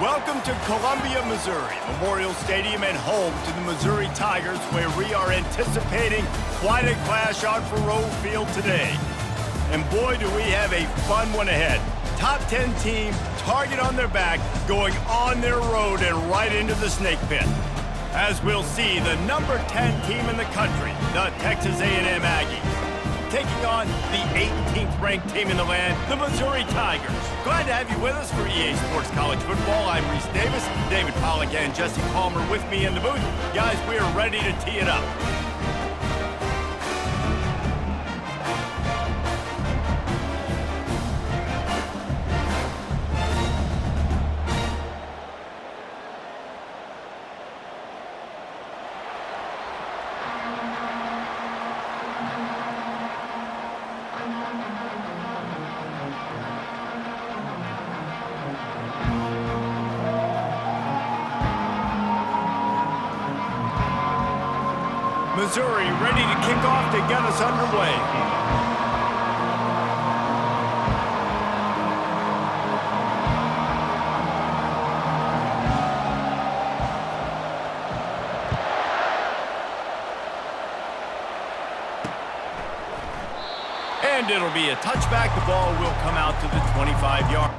Welcome to Columbia, Missouri, Memorial Stadium and home to the Missouri Tigers, where we are anticipating quite a clash on Faroe Field today. And boy, do we have a fun one ahead. Top 10 team, target on their back, going on their road and right into the snake pit. As we'll see, the number 10 team in the country, the Texas A&M Aggies, taking on the 18th ranked team in the land, the Missouri Tigers. Glad to have you with us for EA Sports College Football. I'm Reese Davis, David Pollack and Jesse Palmer with me in the booth. Guys, we are ready to tee it up. Missouri ready to kick off to get us underway. And it'll be a touchback. The ball will come out to the 25-yard.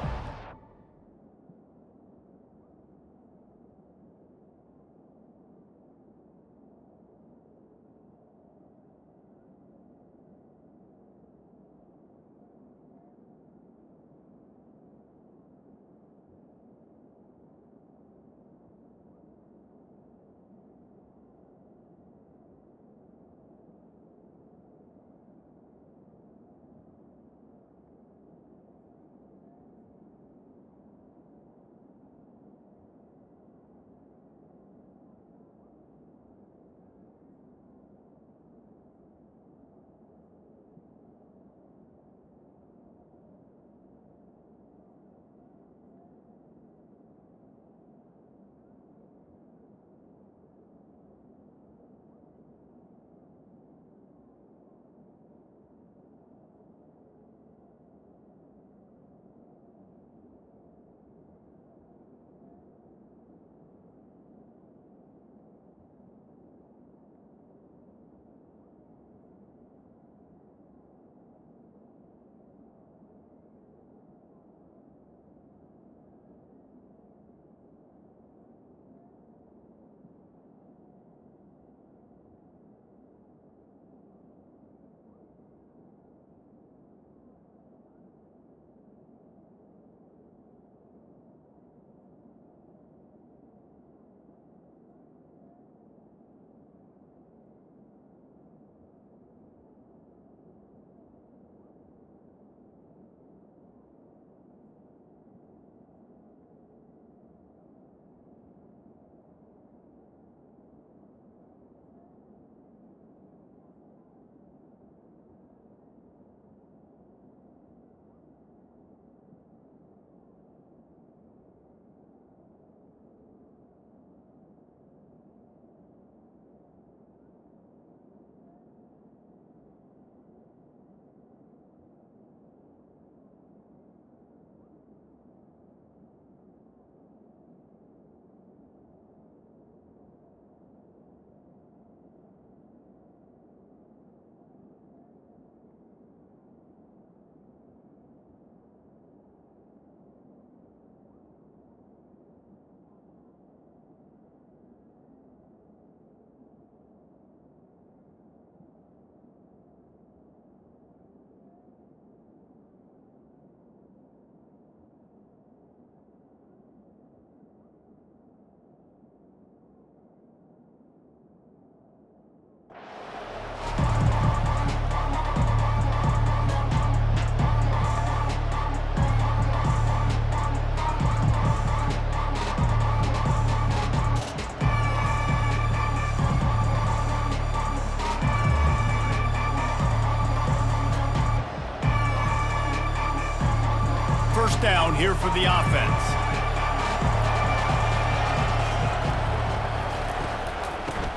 First down here for the offense.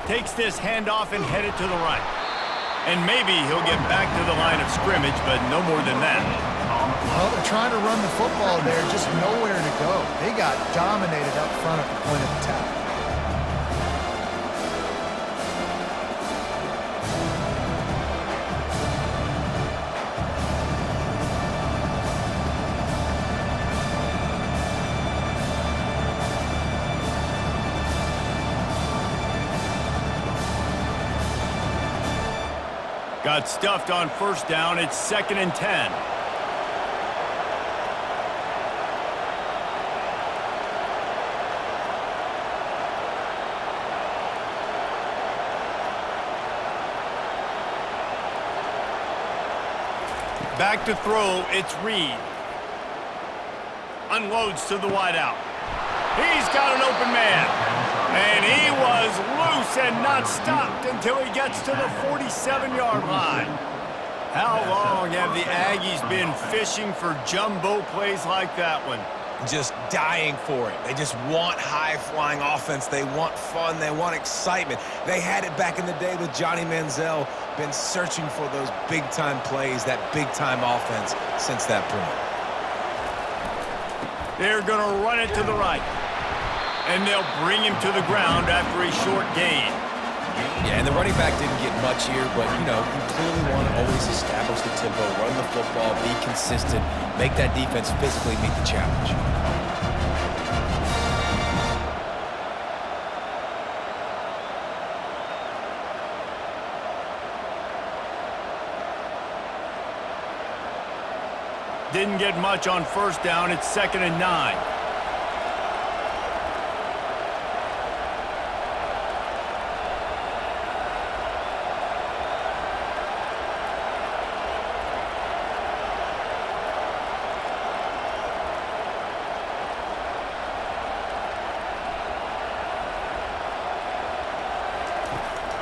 Takes this handoff and headed to the right. And maybe he'll get back to the line of scrimmage, but no more than that. Well, they're trying to run the football there, just nowhere to go. They got dominated up front at the point of attack. Got stuffed on first down. It's 2nd and 10. Back to throw, it's Reed. Unloads to the wideout. He's got an open man. And he was loose and not stopped until he gets to the 47-yard line. How long have the Aggies been fishing for jumbo plays like that one? Just dying for it. They just want high-flying offense. They want fun. They want excitement. They had it back in the day with Johnny Manziel. Been searching for those big-time plays, that big-time offense since that point. They're going to run it to the right. And they'll bring him to the ground after a short gain. Yeah, and the running back didn't get much here, but, you know, you clearly want to always establish the tempo, run the football, be consistent, make that defense physically meet the challenge. Didn't get much on first down. It's 2nd and 9.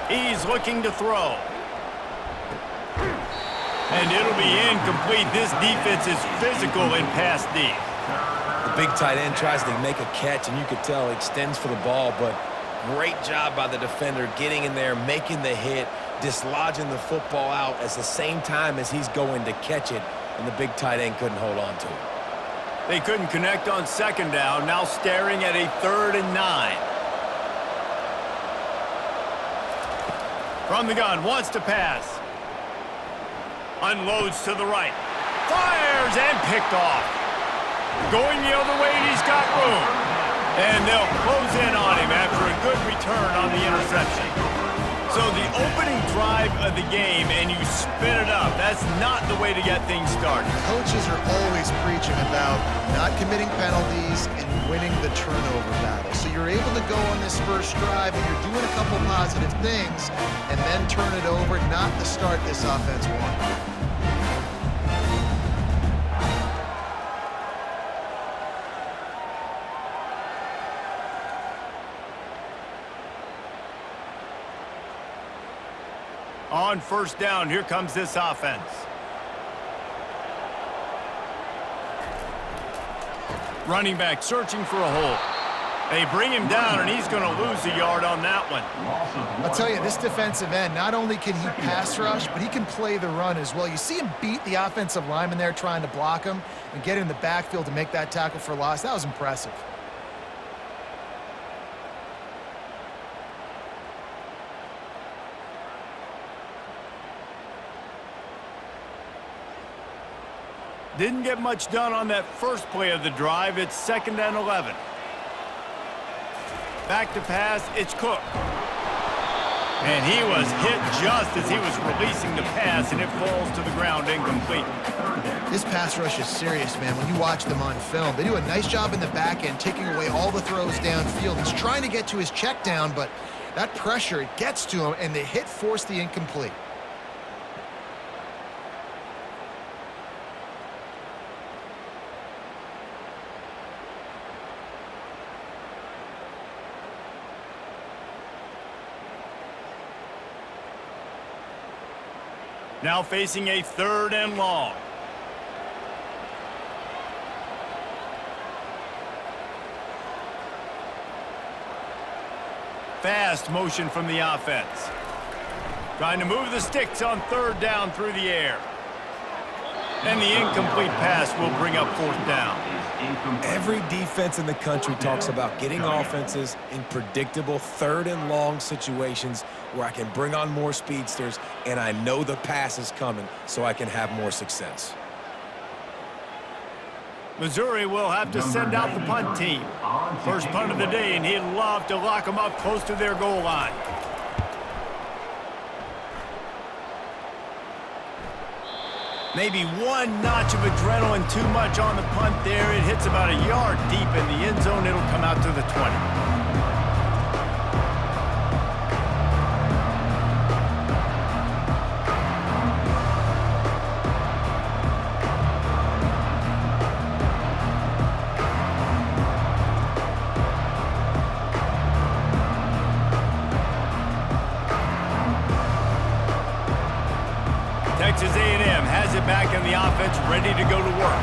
He's looking to throw. And it'll be incomplete. This defense is physical in pass deep. The big tight end tries to make a catch, and you could tell he extends for the ball, but great job by the defender getting in there, making the hit, dislodging the football out at the same time as he's going to catch it, and the big tight end couldn't hold on to it. They couldn't connect on 2nd down, now staring at a 3rd and 9. From the gun, wants to pass. Unloads to the right. Fires and picked off. Going the other way, and he's got room. And they'll close in on him after a good return on the interception. So the opening drive of the game, and you spin it up. That's not the way to get things started. Coaches are always preaching about not committing penalties and winning the turnover battle. So you're able to go on this first drive, and you're doing a couple positive things, and then turn it over, not the start this offense wants. On first down, here comes this offense. Running back searching for a hole. They bring him down, and he's going to lose a yard on that one. I'll tell you, this defensive end, not only can he pass rush, but he can play the run as well. You see him beat the offensive lineman there trying to block him and get in the backfield to make that tackle for loss. That was impressive. Didn't get much done on that first play of the drive. It's 2nd and 11. Back to pass, it's Cook. And he was hit just as he was releasing the pass, and it falls to the ground incomplete. This pass rush is serious, man. When you watch them on film, they do a nice job in the back end, taking away all the throws downfield. He's trying to get to his check down, but that pressure, it gets to him, and the hit forced the incomplete. Now facing a 3rd and long. Fast motion from the offense. Trying to move the sticks on 3rd down through the air. And the incomplete pass will bring up fourth down. Every defense in the country talks about getting offenses in predictable third and long situations where I can bring on more speedsters and I know the pass is coming so I can have more success. Missouri will have to send out the punt team. First punt of the day, and he'd love to lock them up close to their goal line. Maybe one notch of adrenaline too much on the punt there. It hits about a yard deep in the end zone. It'll come out to the 20. Texas A&M has it back in the offense, ready to go to work.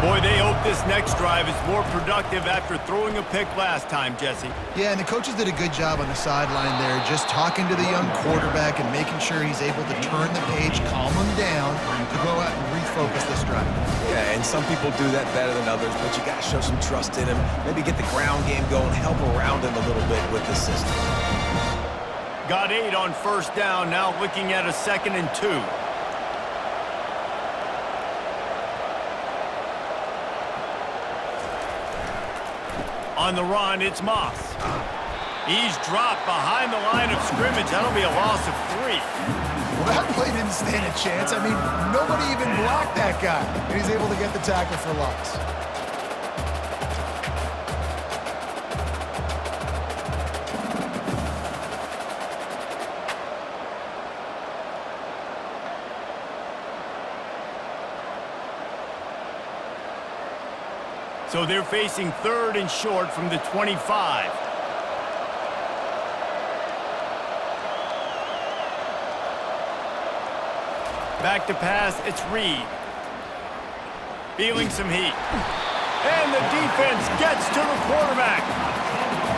Boy, they hope this next drive is more productive after throwing a pick last time, Jesse. Yeah, and the coaches did a good job on the sideline there, just talking to the young quarterback and making sure he's able to turn the page, calm him down, to go out and refocus this drive. Yeah, and some people do that better than others, but you got to show some trust in him, maybe get the ground game going, help around him a little bit with the system. Got 8 on first down, now looking at a 2nd and 2. On the run, it's Moss. He's dropped behind the line of scrimmage. That'll be a loss of 3. Well, that play didn't stand a chance. I mean, nobody even blocked that guy. And he's able to get the tackle for loss. So they're facing 3rd and short from the 25. Back to pass, it's Reed. Feeling some heat. And the defense gets to the quarterback.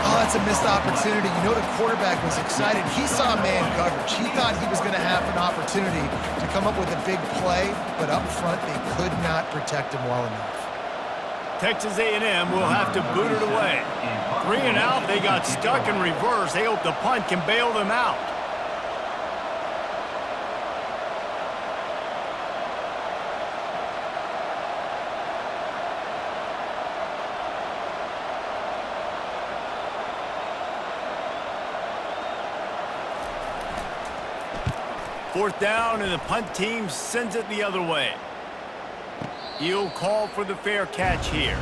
Oh, that's a missed opportunity. You know the quarterback was excited. He saw man coverage. He thought he was going to have an opportunity to come up with a big play, but up front they could not protect him well enough. Texas A&M will have to boot it away. 3 and out, they got stuck in reverse. They hope the punt can bail them out. Fourth down, and the punt team sends it the other way. He'll call for the fair catch here.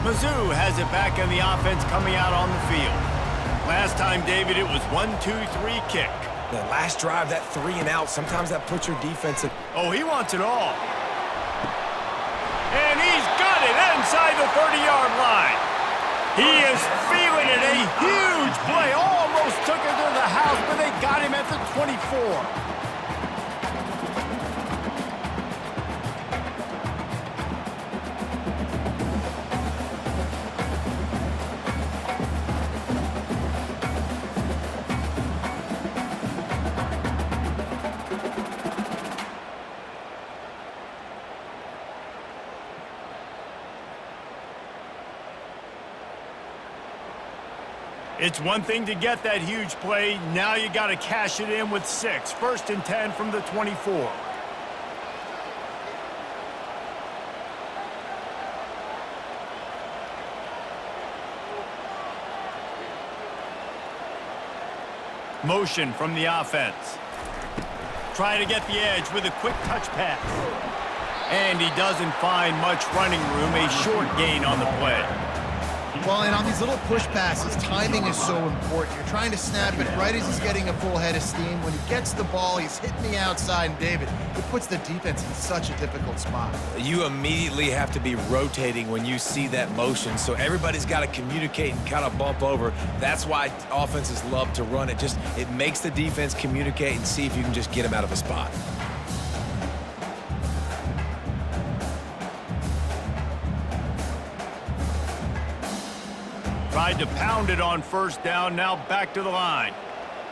Mizzou has it back in the offense coming out on the field. Last time, David, it was 1-2-3 kick. The last drive, that 3 and out, sometimes that puts your defense at... Oh, he wants it all. And he's got it inside the 30-yard line. He is feeling it. A huge play. Almost took it to the house, but they got him at the 24. It's one thing to get that huge play. Now you got to cash it in with 6. 1st and 10 from the 24. Motion from the offense. Trying to get the edge with a quick touch pass. And he doesn't find much running room. A short gain on the play. Well, and on these little push passes, timing is so important. You're trying to snap it right as he's getting a full head of steam. When he gets the ball, he's hitting the outside, and David, it puts the defense in such a difficult spot. You immediately have to be rotating when you see that motion, so everybody's got to communicate and kind of bump over. That's why offenses love to run it. It makes the defense communicate and see if you can just get him out of a spot. Tried to pound it on first down, now back to the line.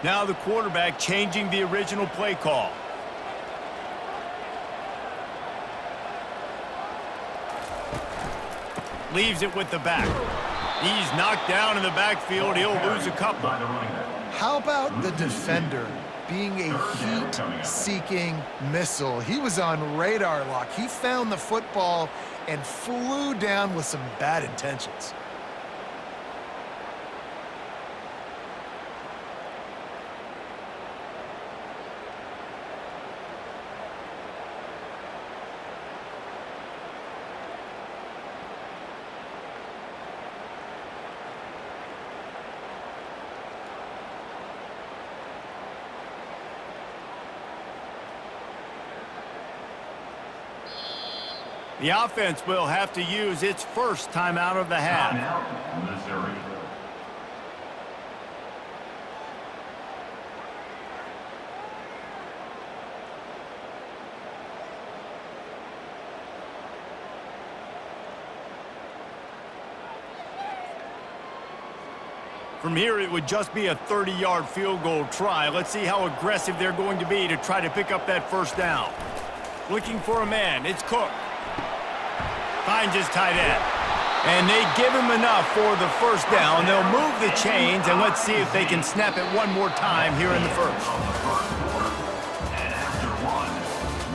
Now the quarterback changing the original play call. Leaves it with the back. He's knocked down in the backfield. He'll lose a couple. How about the defender being a heat-seeking missile? He was on radar lock. He found the football and flew down with some bad intentions. The offense will have to use its first timeout of the half. Timeout, Missouri. From here, it would just be a 30-yard field goal try. Let's see how aggressive they're going to be to try to pick up that first down. Looking for a man. It's Cook. Finds his tight end. And they give him enough for the first down. They'll move the chains, and let's see if they can snap it one more time here in the first. And after one,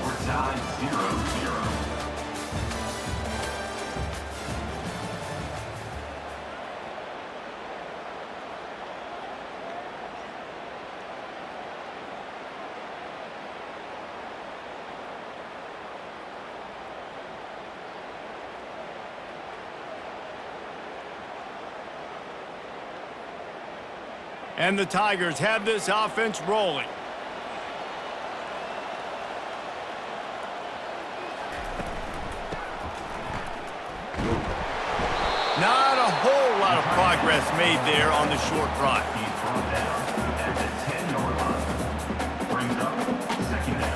we're tied 0-0. And the Tigers have this offense rolling. Not a whole lot of progress made there on the short drive. He's brought down at the 10-yard line. Brings up second down.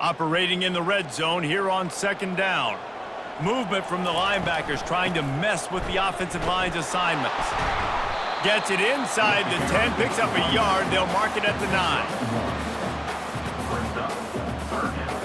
Operating in the red zone here on second down. Movement from the linebackers trying to mess with the offensive line's assignments. Gets it inside the 10, picks up a yard. They'll mark it at the 9. Brings up third down.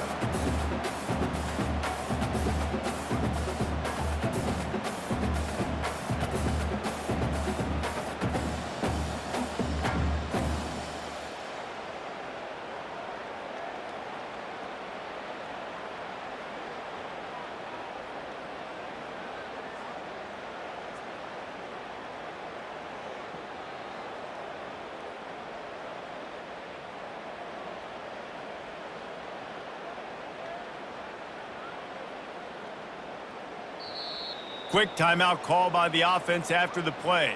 Quick timeout call by the offense after the play.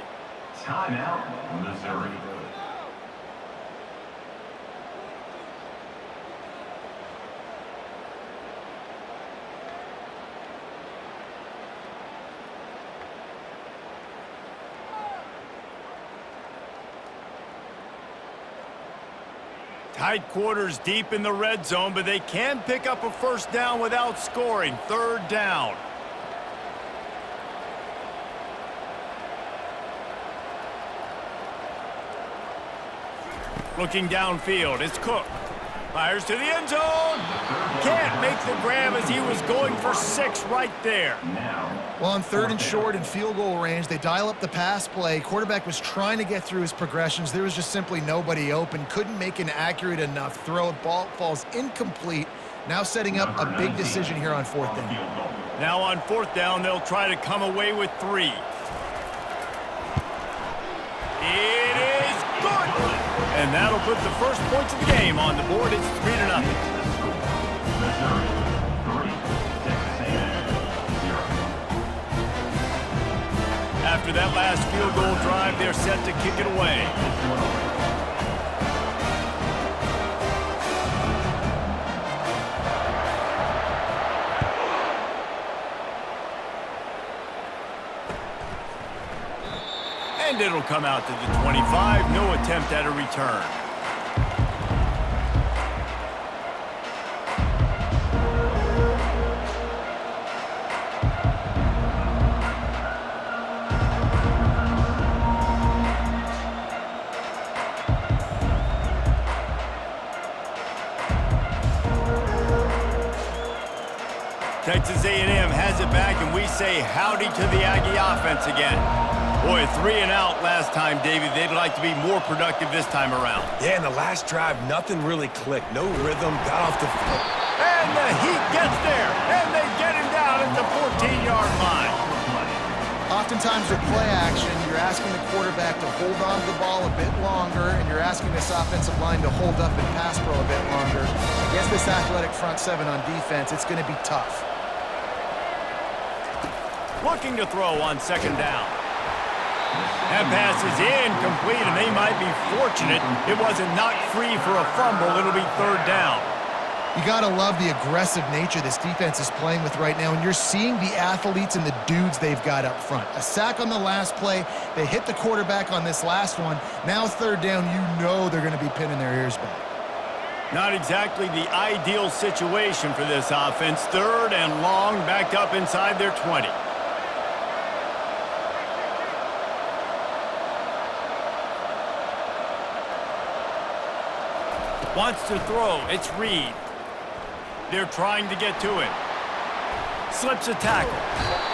Timeout, Missouri. Tight quarters deep in the red zone, but they can pick up a first down without scoring. Third down. Looking downfield, it's Cook. Fires to the end zone. can't make the grab as he was going for 6 right there. Well, on 3rd and short and field goal range, they dial up the pass play. Quarterback was trying to get through his progressions. There was just simply nobody open. Couldn't make an accurate enough throw. Ball falls incomplete. Now setting up a big decision here on 4th down. Now on 4th down, they'll try to come away with 3. It is good! And that'll put the first points of the game on the board. It's 3-0. Missouri 3, Texas A&M 0. After that last field goal drive, they're set to kick it away. And it'll come out to the 25. No attempt at a return. Texas A&M has it back, and we say howdy to the Aggie offense again. Boy, 3 and out last time, David. They'd like to be more productive this time around. Yeah, in the last drive, nothing really clicked. No rhythm, got off the field. And the Heat gets there, and they get him down at the 14-yard line. Oftentimes with play action, you're asking the quarterback to hold on to the ball a bit longer, and you're asking this offensive line to hold up and pass pro a bit longer. Against this athletic front 7 on defense, it's going to be tough. Looking to throw on 2nd down. That pass is incomplete, and they might be fortunate it wasn't knocked free for a fumble. It'll be 3rd down. You got to love the aggressive nature this defense is playing with right now, and you're seeing the athletes and the dudes they've got up front. A sack on the last play. They hit the quarterback on this last one. Now 3rd down, you know they're going to be pinning their ears back. Not exactly the ideal situation for this offense. 3rd and long, back up inside their 20. Wants to throw. It's Reed. They're trying to get to it. Slips a tackle.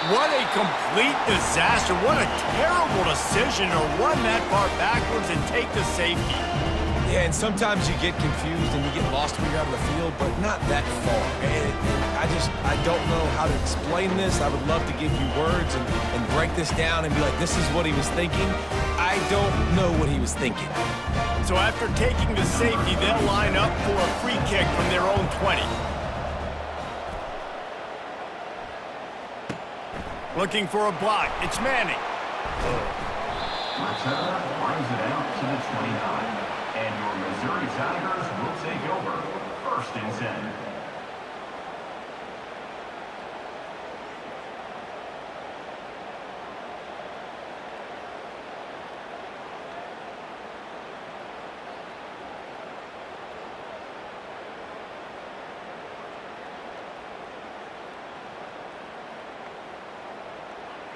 What a complete disaster. What a terrible decision to run that far backwards and take the safety. Yeah, and sometimes you get confused and you get lost when you're out of the field, but not that far. And I don't know how to explain this. I would love to give you words and break this down and be like, this is what he was thinking. I don't know what he was thinking. So after taking the safety, they'll line up for a free kick from their own 20. Looking for a block. It's Manning. Returner brings it out to the 29. And your Missouri Tigers will take over 1st and 10.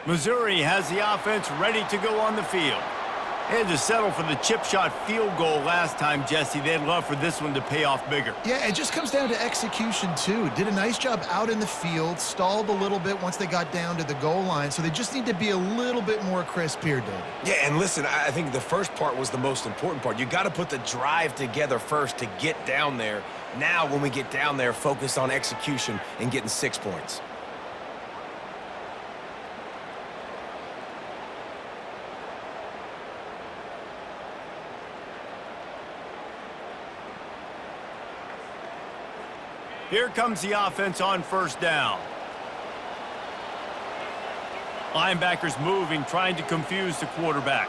Missouri has the offense ready to go on the field. They had to settle for the chip shot field goal last time, Jesse. They'd love for this one to pay off bigger. Yeah, it just comes down to execution, too. Did a nice job out in the field, stalled a little bit once they got down to the goal line, so they just need to be a little bit more crisp here, David. Yeah, and listen, I think the first part was the most important part. You got to put the drive together first to get down there. Now, when we get down there, focus on execution and getting 6 points. Here comes the offense on 1st down. Linebackers moving, trying to confuse the quarterback.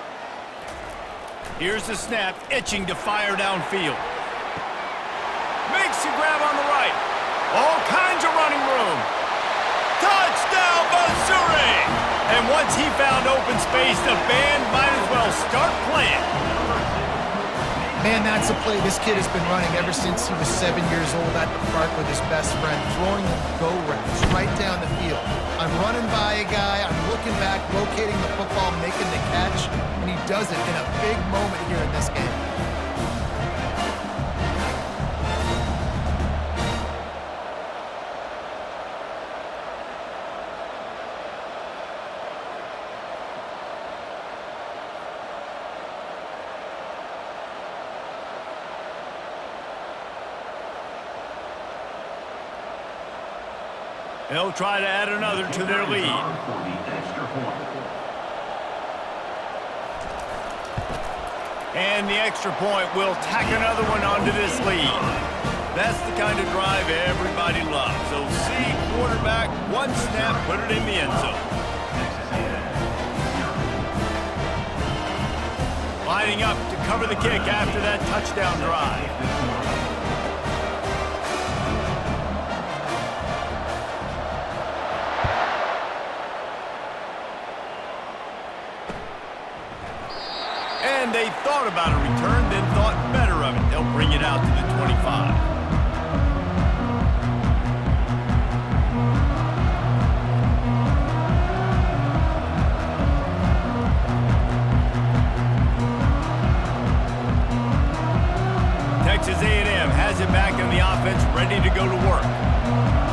Here's the snap, itching to fire downfield. Makes the grab on the right. All kinds of running room. Touchdown, Missouri! And once he found open space, the band might as well start playing. Man, that's a play this kid has been running ever since he was 7 years old at the park with his best friend, throwing them go routes right down the field. I'm running by a guy, I'm looking back, locating the football, making the catch, and he does it in a big moment here in this game. They'll try to add another to their lead. And the extra point will tack another one onto this lead. That's the kind of drive everybody loves. So see quarterback, one snap, put it in the end zone. Lining up to cover the kick after that touchdown drive. And they thought about a return, then thought better of it. They'll bring it out to the 25. Texas A&M has it back in the offense, ready to go to work.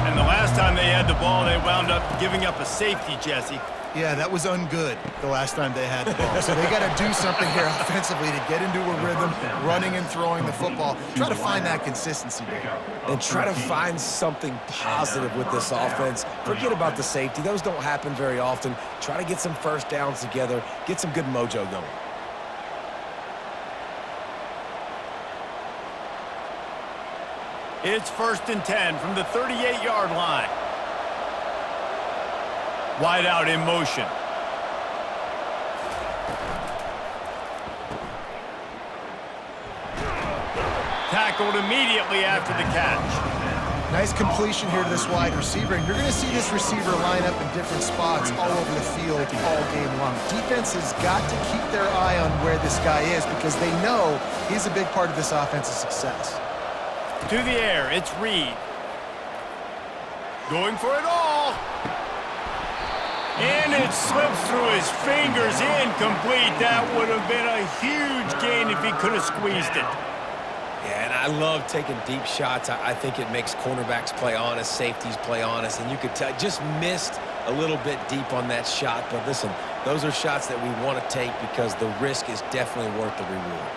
And the last time they had the ball, they wound up giving up a safety, Jesse. Yeah, that was ungood the last time they had the ball. So they got to do something here offensively to get into a rhythm, running and throwing the football. Try to find that consistency there. And try to find something positive with this offense. Forget about the safety. Those don't happen very often. Try to get some first downs together, get some good mojo going. It's 1st and 10 from the 38-yard line. Wide out in motion. Tackled immediately after the catch. Nice completion here to this wide receiver, and you're going to see this receiver line up in different spots all over the field all game long. Defense has got to keep their eye on where this guy is because they know he's a big part of this offense's success. To the air, it's Reed. Going for it all. And it slips through his fingers, incomplete. That would have been a huge gain if he could have squeezed it. Yeah, and I love taking deep shots. I think it makes cornerbacks play honest, safeties play honest, and you could tell just missed a little bit deep on that shot. But listen, those are shots that we want to take because the risk is definitely worth the reward.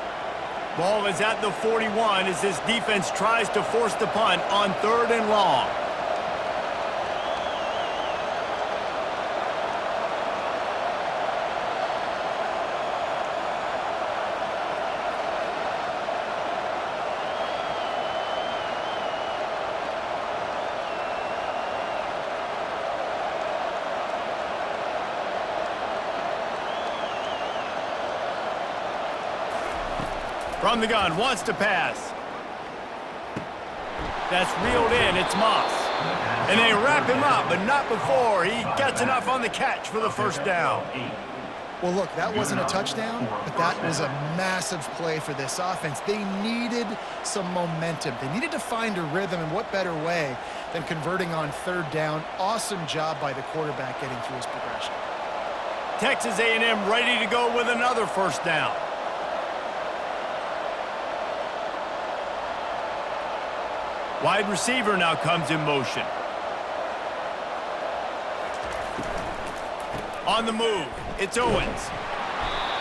Ball is at the 41 as this defense tries to force the punt on 3rd and long. From the gun, wants to pass. That's reeled in, it's Moss. And they wrap him up, but not before he gets enough on the catch for the first down. Well, look, that wasn't a touchdown, but that was a massive play for this offense. They needed some momentum. They needed to find a rhythm, and what better way than converting on 3rd down. Awesome job by the quarterback getting through his progression. Texas A&M ready to go with another first down. Wide receiver now comes in motion. On the move, it's Owens.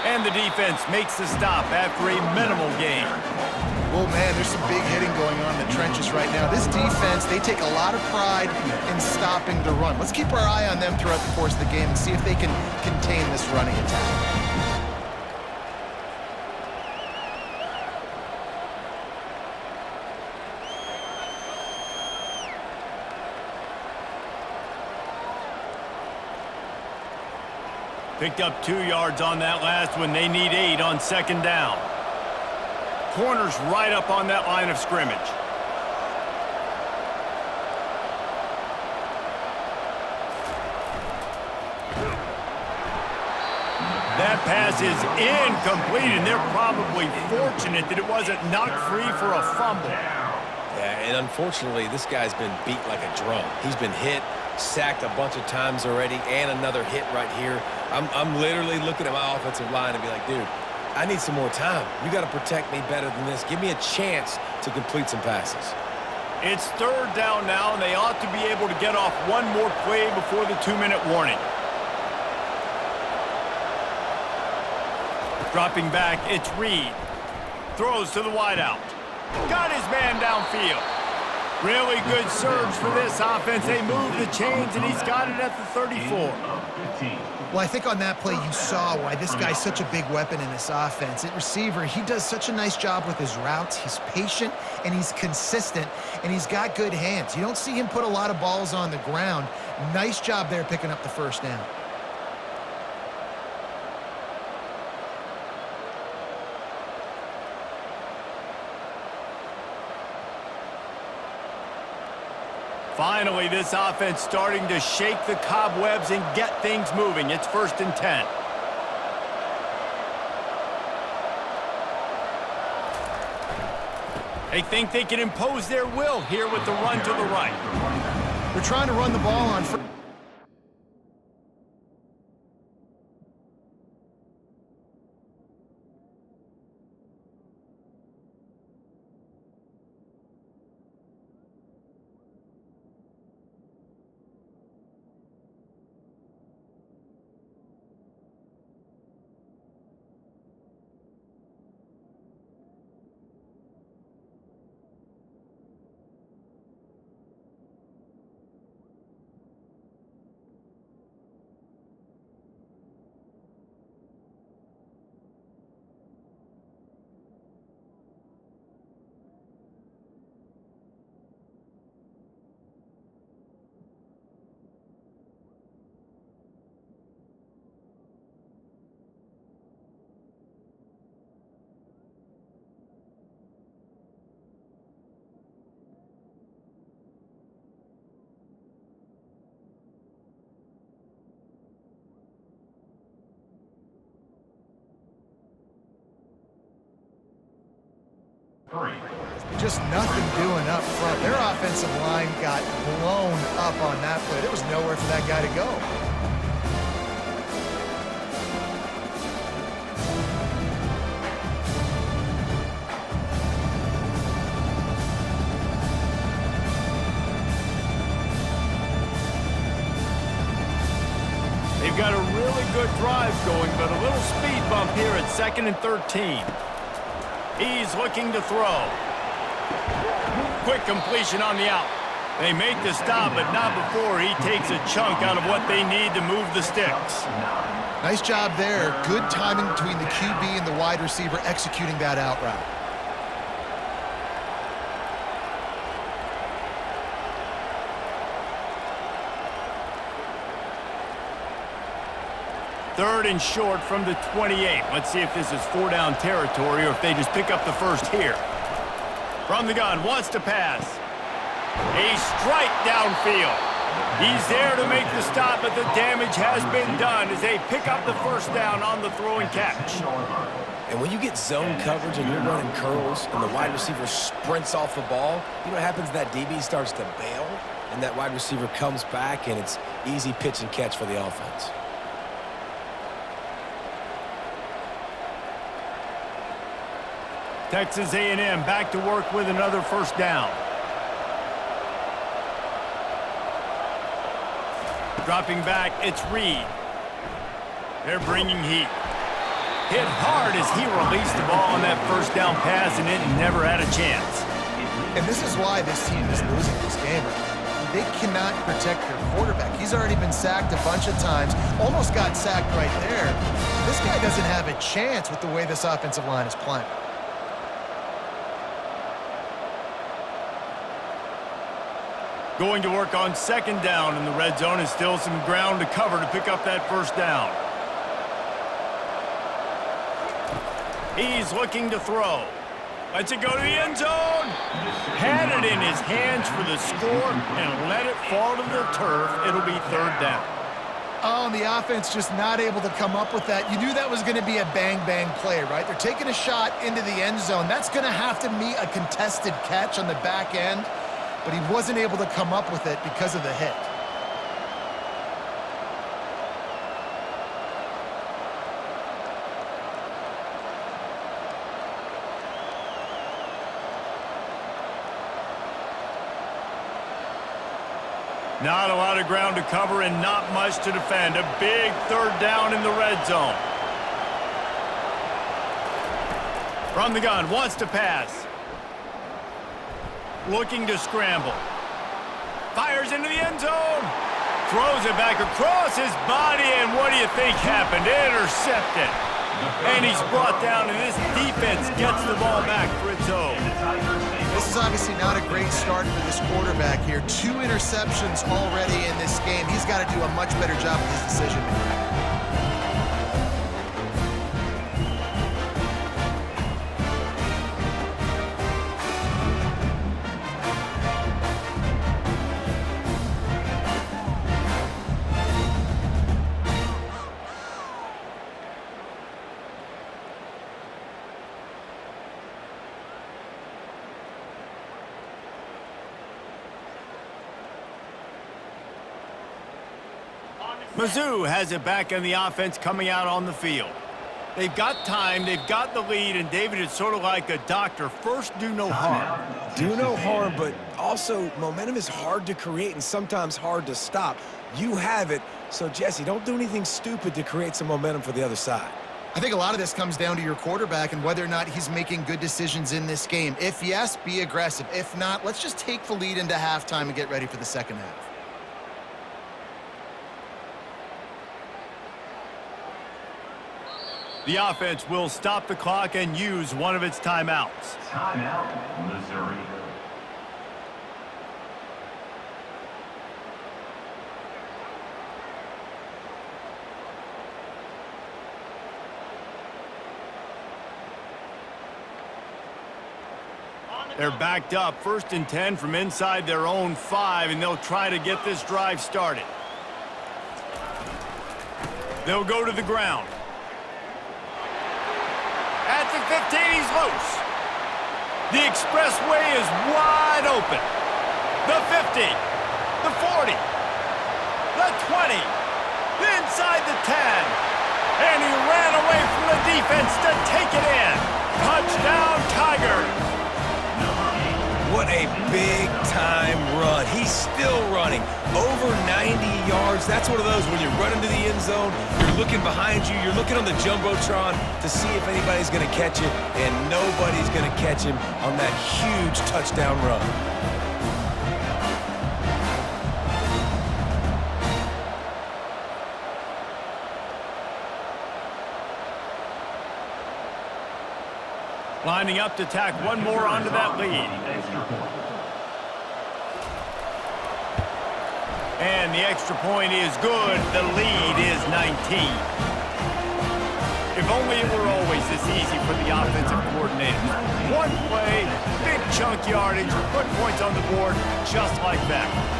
And the defense makes the stop after a minimal gain. Well, man, there's some big hitting going on in the trenches right now. This defense, they take a lot of pride in stopping the run. Let's keep our eye on them throughout the course of the game and see if they can contain this running attack. Picked up 2 yards on that last one. They need 8 on 2nd down. Corners right up on that line of scrimmage. That pass is incomplete, and they're probably fortunate that it wasn't knocked free for a fumble. Yeah, and unfortunately, this guy's been beat like a drum. He's been hit, sacked a bunch of times already, and another hit right here. I'm literally looking at my offensive line and be like, dude, I need some more time. You got to protect me better than this. Give me a chance to complete some passes. It's 3rd down now, and they ought to be able to get off one more play before the 2-minute warning. Dropping back, it's Reed. Throws to the wideout. Got his man downfield. Really good surge for this offense. They move the chains, and he's got it at the 34. Well, I think on that play you saw why this guy's such a big weapon in this offense. At receiver, he does such a nice job with his routes. He's patient, and he's consistent, and he's got good hands. You don't see him put a lot of balls on the ground. Nice job there picking up the first down. Finally, this offense starting to shake the cobwebs and get things moving. It's 1st and 10. They think they can impose their will here with the run to the right. They're trying to run the ball on first. Just nothing doing up front. Their offensive line got blown up on that play. There was nowhere for that guy to go. They've got a really good drive going, but a little speed bump here at 2nd and 13. He's looking to throw. Quick completion on the out. They make the stop, but not before he takes a chunk out of what they need to move the sticks. Nice job there. Good timing between the QB and the wide receiver executing that out route. Third and short from the 28. Let's see if this is 4-down territory or if they just pick up the first here. From the gun, wants to pass. A strike downfield. He's there to make the stop, but the damage has been done as they pick up the first down on the throw and catch. And when you get zone coverage and you're running curls and the wide receiver sprints off the ball, you know what happens? That DB starts to bail, and that wide receiver comes back, and it's easy pitch and catch for the offense. Texas A&M back to work with another first down. Dropping back, it's Reed. They're bringing heat. Hit hard as he released the ball on that first down pass, and it never had a chance. And this is why this team is losing this game. They cannot protect their quarterback. He's already been sacked a bunch of times, almost got sacked right there. This guy doesn't have a chance with the way this offensive line is playing. Going to work on 2nd down in the red zone, and still some ground to cover to pick up that first down. He's looking to throw. Lets it go to the end zone. Had it in his hands for the score and let it fall to the turf. It'll be 3rd down. Oh, and the offense just not able to come up with that. You knew that was going to be a bang-bang play, right? They're taking a shot into the end zone. That's going to have to meet a contested catch on the back end, but he wasn't able to come up with it because of the hit. Not a lot of ground to cover and not much to defend. A big 3rd down in the red zone. From the gun, wants to pass. looking to scramble. Fires into the end zone. Throws it back across his body, and what do you think happened? Intercepted. And he's brought down, and this defense gets the ball back for its own. This is obviously not a great start for this quarterback here. 2 interceptions already in this game. He's got to do a much better job with his decision-making. Mizzou has it back in the offense coming out on the field. They've got time, they've got the lead, and David, it's sort of like a doctor. First, do no harm. Do no harm, but also momentum is hard to create and sometimes hard to stop. You have it, so Jesse, don't do anything stupid to create some momentum for the other side. I think a lot of this comes down to your quarterback and whether or not he's making good decisions in this game. If yes, be aggressive. If not, let's just take the lead into halftime and get ready for the second half. The offense will stop the clock and use one of its timeouts. Timeout, Missouri. They're backed up, 1st and 10 from inside their own 5, and they'll try to get this drive started. They'll go to the ground. At the 15, he's loose. The expressway is wide open. The 50, the 40, the 20, inside the 10. And he ran away from the defense to take it in. Touchdown, Tigers. What a big-time run. He's still running. Over 90 yards. That's one of those when you run into the end zone, you're looking behind you, you're looking on the Jumbotron to see if anybody's going to catch it, and nobody's going to catch him on that huge touchdown run. Lining up to tack one more onto that lead. And the extra point is good. The lead is 19. If only it were always this easy for the offensive coordinators. One play, big chunk yardage, put points on the board just like that.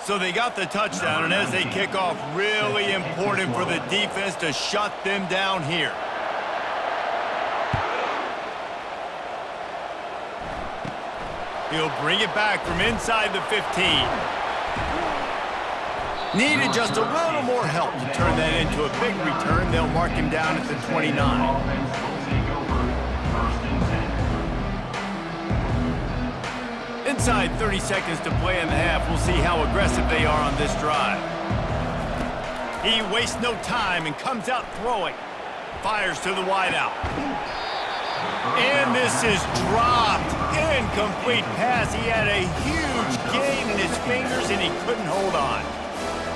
So they got the touchdown, and as they kick off, really important for the defense to shut them down here. He'll bring it back from inside the 15. Needed just a little more help to turn that into a big return. They'll mark him down at the 29. Inside 30 seconds to play in the half. We'll see how aggressive they are on this drive. He wastes no time and comes out throwing. Fires to the wideout. And this is dropped. Incomplete pass. He had a huge gain in his fingers and he couldn't hold on.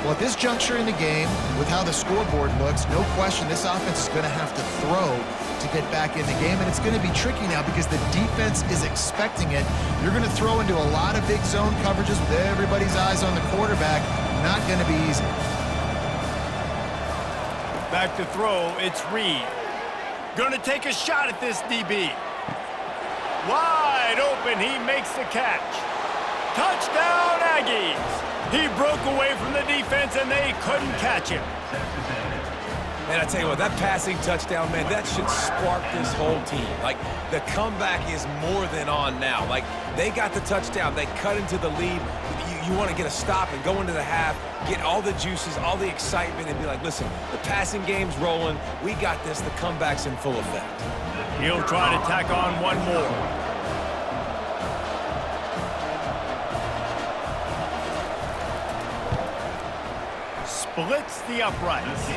Well, at this juncture in the game, with how the scoreboard looks, no question this offense is going to have to throw to get back in the game, and it's going to be tricky now because the defense is expecting it. You're going to throw into a lot of big zone coverages with everybody's eyes on the quarterback. Not going to be easy. Back to throw, it's Reed. Going to take a shot at this DB. Wide open, he makes the catch. Touchdown, Aggies! He broke away from the defense, and they couldn't catch him. Man, I tell you what, that passing touchdown, man, that should spark this whole team. Like, the comeback is more than on now. Like, they got the touchdown. They cut into the lead. you want to get a stop and go into the half, get all the juices, all the excitement, and be like, listen, the passing game's rolling. We got this. The comeback's in full effect. He'll try to tack on one more. Splits the uprights.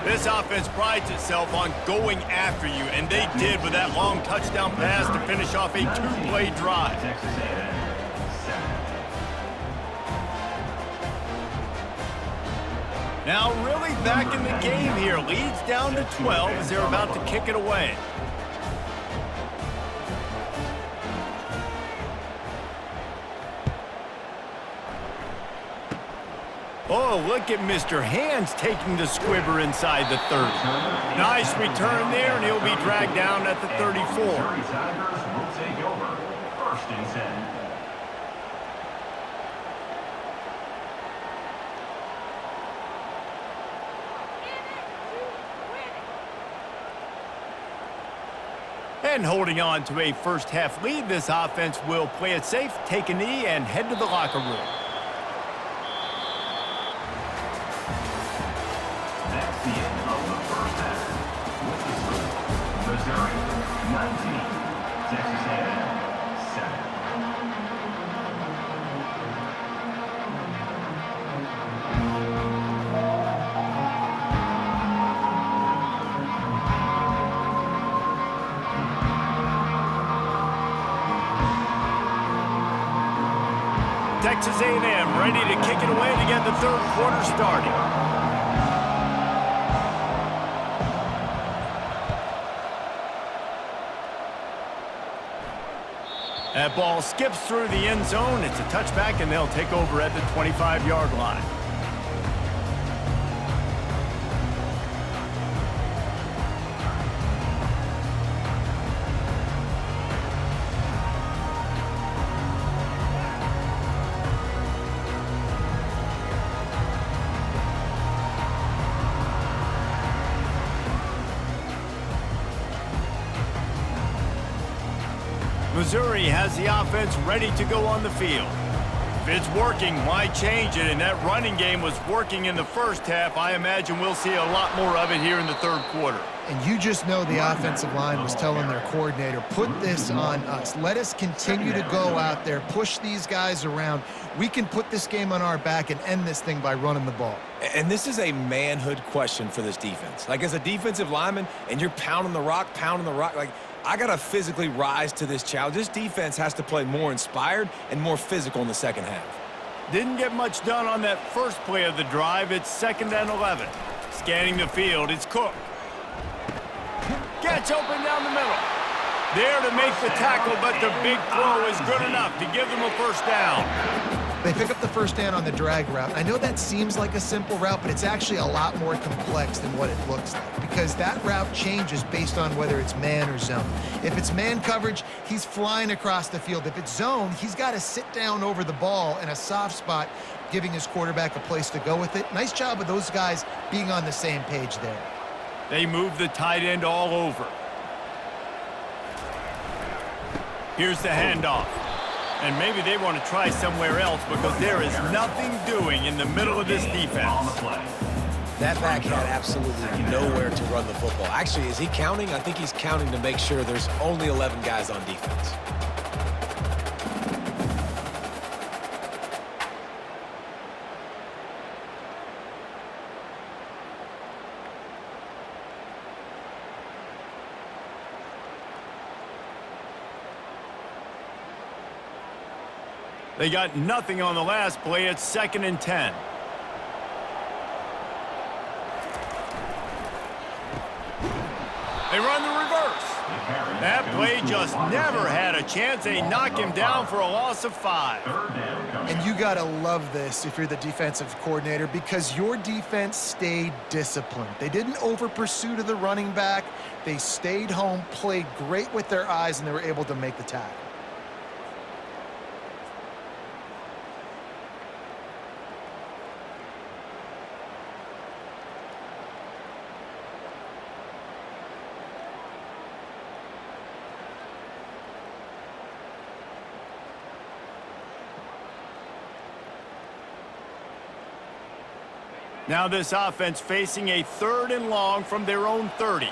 This offense prides itself on going after you, and they did with that long touchdown pass to finish off a two-play drive. Texas A&M 7. Now really back in the game here. Leads down to 12 as they're about to kick it away. Oh, look at Mr. Hands taking the squibber inside the 30. Nice return there, and he'll be dragged down at the 34. Missouri Tigers will take over. 1st and 10. And holding on to a first-half lead, this offense will play it safe, take a knee, and head to the locker room. That's the end of the first half. With the score, Missouri 19, Texas A&M 7. Texas A&M ready to kick it away to get the third quarter started. That ball skips through the end zone. It's a touchback, and they'll take over at the 25-yard line. Missouri has the offense ready to go on the field. If it's working, why change it? And that running game was working in the first half. I imagine we'll see a lot more of it here in the third quarter. And you just know the offensive line was telling their coordinator, put this on us. Let us continue to go out there, push these guys around. We can put this game on our back and end this thing by running the ball. And this is a manhood question for this defense. Like, as a defensive lineman, and you're pounding the rock, like, I got to physically rise to this challenge. This defense has to play more inspired and more physical in the second half. Didn't get much done on that first play of the drive. It's 2nd and 11. Scanning the field, it's Cook. Gets open down the middle. There to make the tackle, but the big throw is good enough to give them a first down. They pick up the first down on the drag route. I know that seems like a simple route, but it's actually a lot more complex than what it looks like, because that route changes based on whether it's man or zone. If it's man coverage, he's flying across the field. If it's zone, he's got to sit down over the ball in a soft spot, giving his quarterback a place to go with it. Nice job of those guys being on the same page there. They move the tight end all over. Here's the handoff. And maybe they want to try somewhere else, because there is nothing doing in the middle of this defense. That back had absolutely nowhere to run the football. Actually, is he counting? I think he's counting to make sure there's only 11 guys on defense. They got nothing on the last play. It's 2nd and 10. They run the reverse. That play just never had a chance. They knock him down for a loss of 5. And you got to love this if you're the defensive coordinator, because your defense stayed disciplined. They didn't over-pursue to the running back. They stayed home, played great with their eyes, and they were able to make the tackle. Now this offense facing a 3rd and long from their own 30.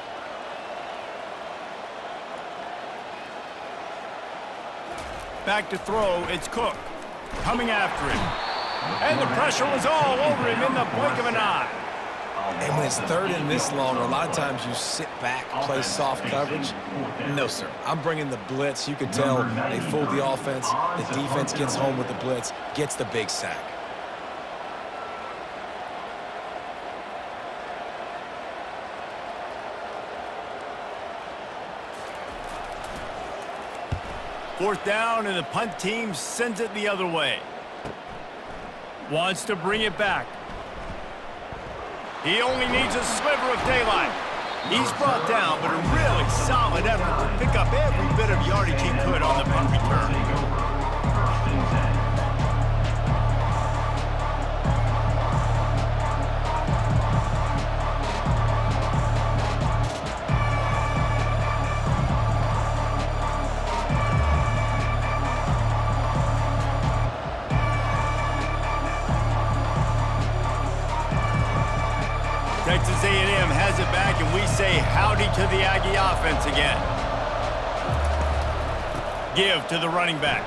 Back to throw, it's Cook. Coming after him. And the pressure was all over him in the blink of an eye. And when it's 3rd and this long, a lot of times you sit back, play soft coverage. No, sir. I'm bringing the blitz. You can tell they fooled the offense. The defense gets home with the blitz, gets the big sack. Fourth down, and the punt team sends it the other way. Wants to bring it back. He only needs a sliver of daylight. He's brought down, but a really solid effort to pick up every bit of yardage he could on the punt return. Texas A&M has it back, and we say howdy to the Aggie offense again. Give to the running back.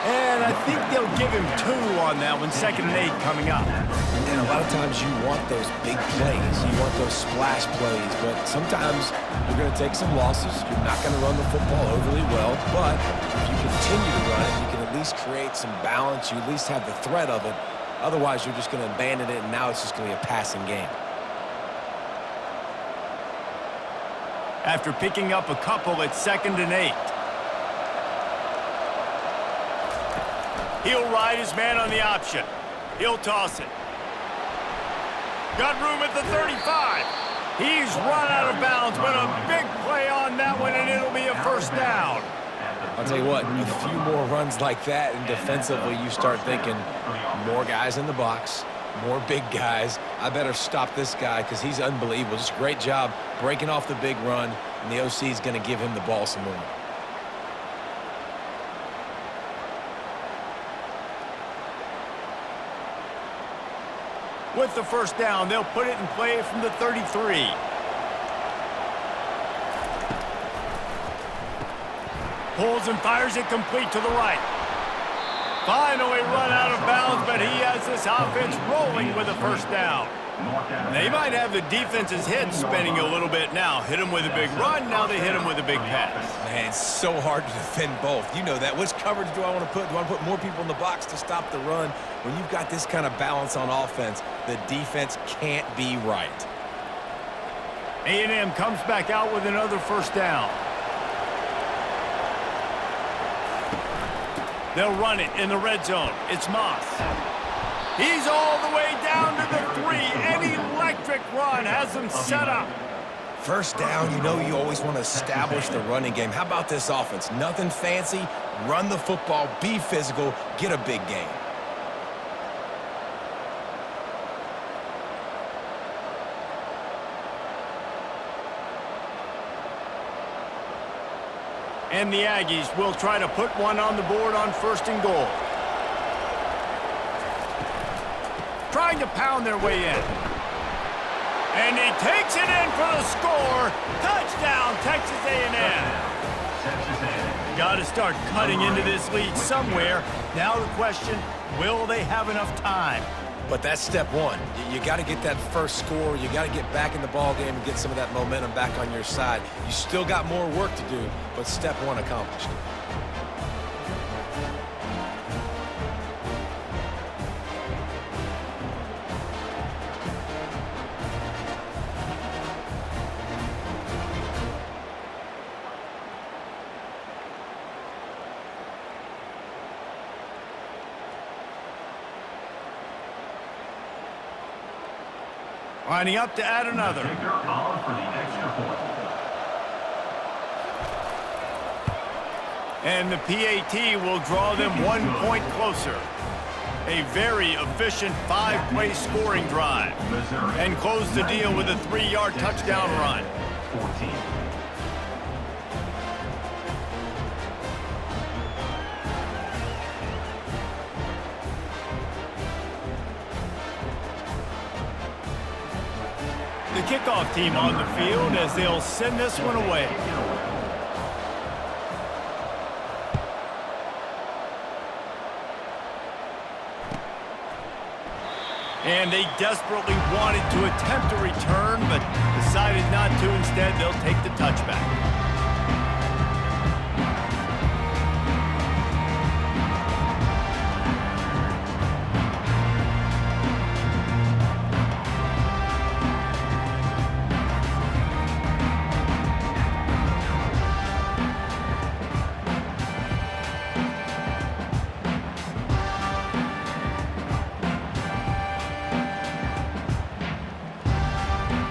And I think they'll give him 2 on that one, 2nd and 8 coming up. And a lot of times you want those big plays. You want those splash plays, but sometimes you're going to take some losses. You're not going to run the football overly well, but if you continue to run it, you can at least create some balance. You at least have the threat of it. Otherwise, you're just going to abandon it, and now it's just going to be a passing game. After picking up a couple, it's 2nd and 8. He'll ride his man on the option. He'll toss it. Got room at the 35. He's run out of bounds, but a big play on that one, and it'll be a 1st down. I'll tell you what, a few more runs like that, and defensively you start thinking more guys in the box, more big guys. I better stop this guy because he's unbelievable. Just a great job breaking off the big run, and the OC is going to give him the ball some more. With the 1st down, they'll put it in play from the 33. Pulls and fires it complete to the right. Finally run out of bounds, but he has this offense rolling with a 1st down. They might have the defense's head spinning a little bit now. Hit him with a big run, now they hit him with a big pass. Man, it's so hard to defend both. You know that. Which coverage do I want to put? Do I want to put more people in the box to stop the run? When you've got this kind of balance on offense, the defense can't be right. A&M comes back out with another 1st down. They'll run it in the red zone. It's Moss. He's all the way down to the 3. An electric run has him set up. 1st down, you know you always want to establish the running game. How about this offense? Nothing fancy. Run the football, be physical, get a big gain. And the Aggies will try to put one on the board on 1st and goal. Trying to pound their way in. And he takes it in for the score. Touchdown, Texas A&M. Got to start cutting into this lead somewhere. Now the question, will they have enough time? But that's step one. You got to get that first score. You got to get back in the ball game and get some of that momentum back on your side. You still got more work to do, but step one accomplished. Lining up to add another. And the PAT will draw them 1 point closer. A very efficient 5-play scoring drive. And close the deal with a 3-yard touchdown run. 14. The kickoff team on the field as they'll send this one away. And they desperately wanted to attempt a return, but decided not to. Instead, they'll take the touchback.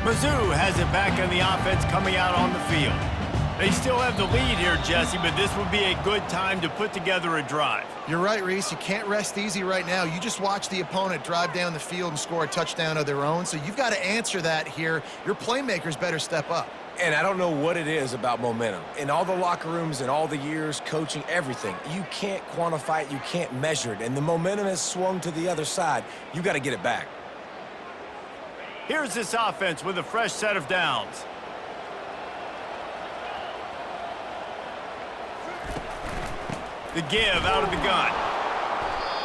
Mizzou has it back on the offense coming out on the field. They still have the lead here, Jesse, but this would be a good time to put together a drive. You're right, Reese. You can't rest easy right now. You just watch the opponent drive down the field and score a touchdown of their own, so you've got to answer that here. Your playmakers better step up. And I don't know what it is about momentum. In all the locker rooms and all the years, coaching, everything, you can't quantify it, you can't measure it, and the momentum has swung to the other side. You got to get it back. Here's this offense with a fresh set of downs. The give out of the gun.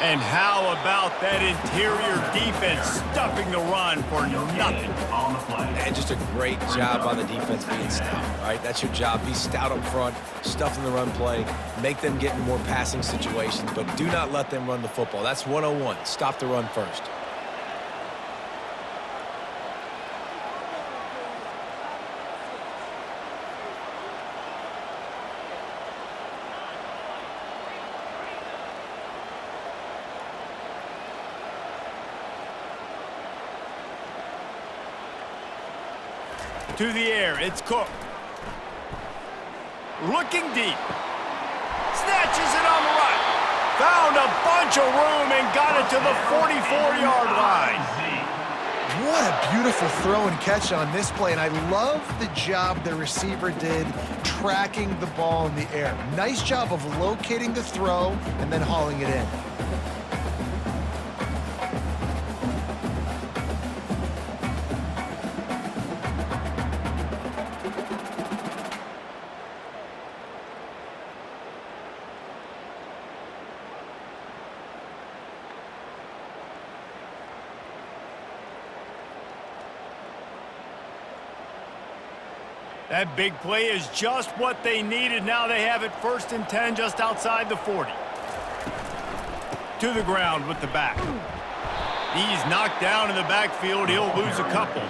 And how about that interior defense stuffing the run for nothing? On the play. And just a great job by the defense being stout, right? That's your job. Be stout up front, stuffing the run play, make them get in more passing situations, but do not let them run the football. That's 101. Stop the run first. To the air, it's Cook. Looking deep. Snatches it on the right. Found a bunch of room and got it to the 44-yard line. What a beautiful throw and catch on this play, and I love the job the receiver did tracking the ball in the air. Nice job of locating the throw and then hauling it in. That big play is just what they needed. Now they have it 1st and 10 just outside the 40. To the ground with the back. He's knocked down in the backfield. He'll lose a couple.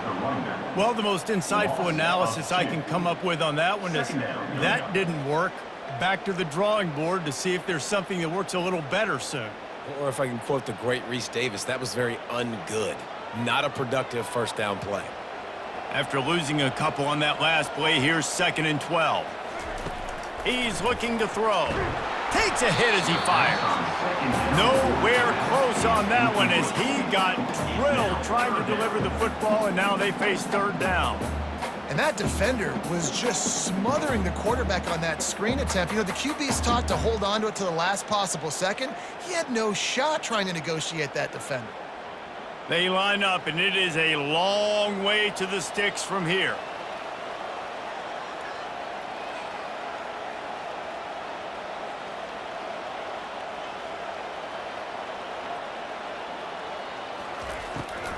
Well, the most insightful analysis I can come up with on that one is that didn't work. Back to the drawing board to see if there's something that works a little better soon. Or if I can quote the great Reese Davis, that was very ungood. Not a productive first down play. After losing a couple on that last play, here's 2nd and 12. He's looking to throw. Takes a hit as he fires. Nowhere close on that one as he got drilled trying to deliver the football, and now they face 3rd down. And that defender was just smothering the quarterback on that screen attempt. You know, the QB's taught to hold on to it to the last possible second. He had no shot trying to negotiate that defender. They line up, and it is a long way to the sticks from here.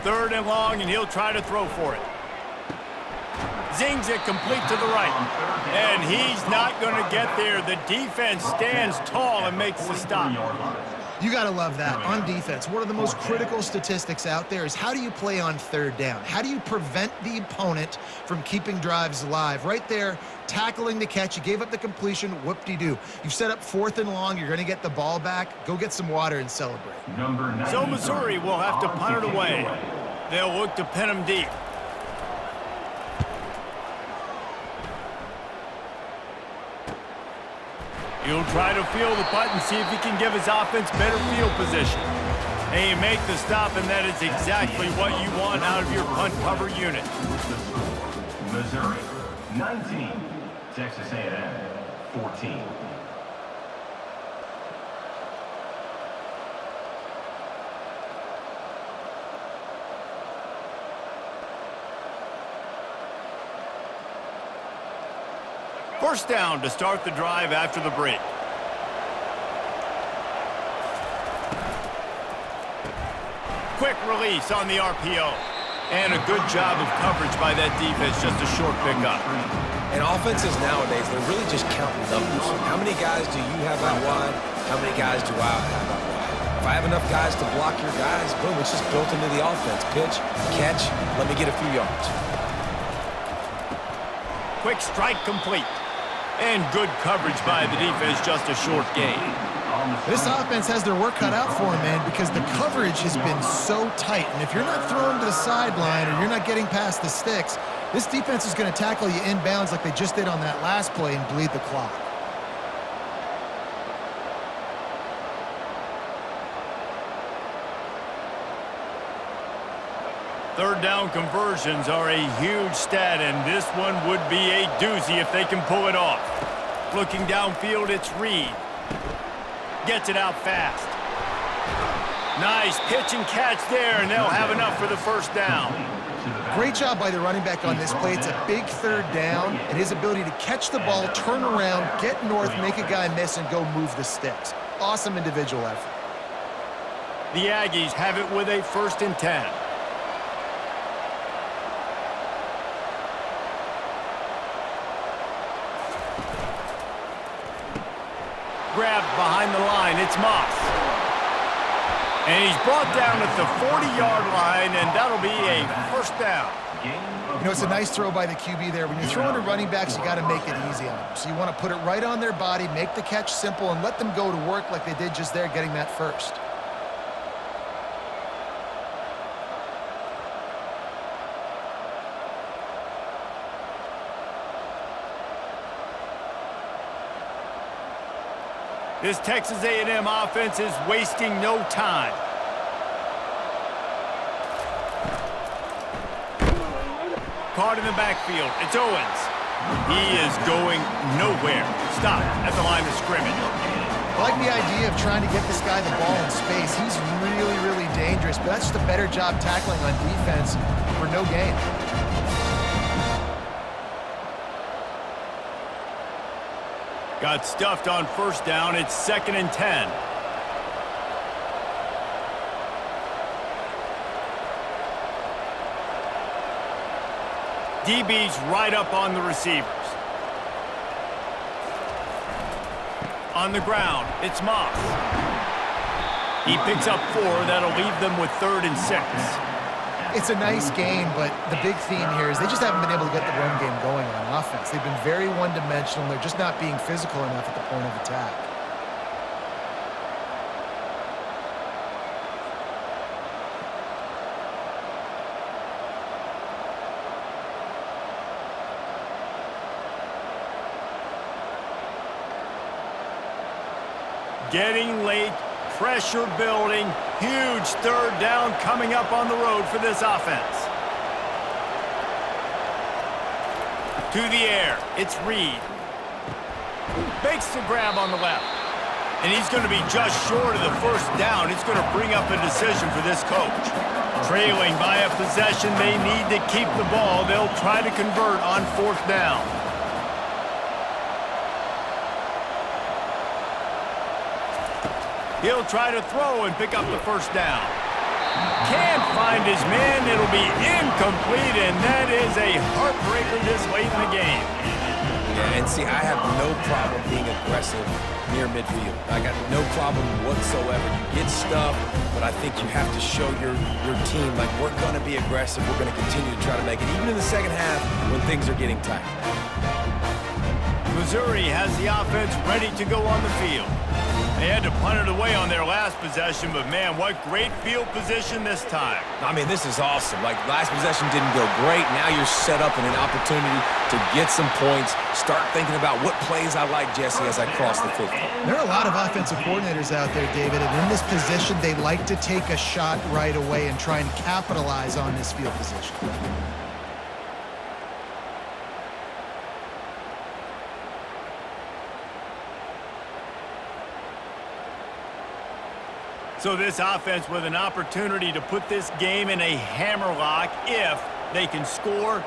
Third and long, and he'll try to throw for it. Zings it complete to the right. And he's not going to get there. The defense stands tall and makes the stop. You got to love that. On defense, one of the most critical statistics out there is how do you play on 3rd down? How do you prevent the opponent from keeping drives alive? Right there, tackling the catch. You gave up the completion. Whoop-de-doo. You've set up 4th and long. You're going to get the ball back. Go get some water and celebrate. So Missouri will have to punt it away. They'll look to pin him deep. He'll try to field the punt and see if he can give his offense better field position. They make the stop, and that is exactly what you want out of your punt cover unit. Missouri 19, Texas A&M 14. First down to start the drive after the break. Quick release on the RPO. And a good job of coverage by that defense, just a short pickup. And offenses nowadays, they're really just counting numbers. How many guys do you have out wide? How many guys do I have out wide? If I have enough guys to block your guys, boom, it's just built into the offense. Pitch, catch, let me get a few yards. Quick strike complete. And good coverage by the defense, just a short gain. This offense has their work cut out for them, man, because the coverage has been so tight. And if you're not throwing to the sideline or you're not getting past the sticks, this defense is going to tackle you inbounds like they just did on that last play and bleed the clock. Third down conversions are a huge stat, and this one would be a doozy if they can pull it off. Looking downfield, it's Reed. Gets it out fast. Nice pitch and catch there, and they'll have enough for the first down. Great job by the running back on this play. It's a big third down, and his ability to catch the ball, turn around, get north, make a guy miss, and go move the sticks. Awesome individual effort. The Aggies have it with a 1st and 10. Grabbed behind the line, it's Moss. And he's brought down at the 40-yard line, and that'll be a first down. You know, it's a nice throw by the QB there. When you're throwing to running backs, you got to make it easy on them. So you want to put it right on their body, make the catch simple, and let them go to work like they did just there, getting that first. This Texas A&M offense is wasting no time. Caught in the backfield. It's Owens. He is going nowhere. Stop at the line of scrimmage. I like the idea of trying to get this guy the ball in space. He's really, really dangerous, but that's just a better job tackling on defense for no gain. Got stuffed on first down. It's 2nd and 10. DB's right up on the receivers. On the ground, it's Moss. He picks up 4. That'll leave them with 3rd and 6. It's a nice game, but the big theme here is they just haven't been able to get the run game going on offense. They've been very one-dimensional. They're just not being physical enough at the point of attack. Getting late, pressure building, huge 3rd down coming up on the road for this offense. To the air, it's Reed. Makes the grab on the left. And he's going to be just short of the first down. It's going to bring up a decision for this coach. Trailing by a possession, they need to keep the ball. They'll try to convert on 4th down. He'll try to throw and pick up the first down. Can't find his man. It'll be incomplete, and that is a heartbreaker this late in the game. Yeah, and see, I have no problem being aggressive near midfield. I got no problem whatsoever. You get stuff, but I think you have to show your team, like, we're going to be aggressive. We're going to continue to try to make it, even in the second half when things are getting tight. Missouri has the offense ready to go on the field. They had to punt it away on their last possession, but man, what great field position this time. I mean, this is awesome. Like, last possession didn't go great. Now you're set up in an opportunity to get some points. Start thinking about what plays I like, Jesse, as I cross the 50. There are a lot of offensive coordinators out there, David, and in this position, they like to take a shot right away and try and capitalize on this field position. So this offense with an opportunity to put this game in a hammerlock if they can score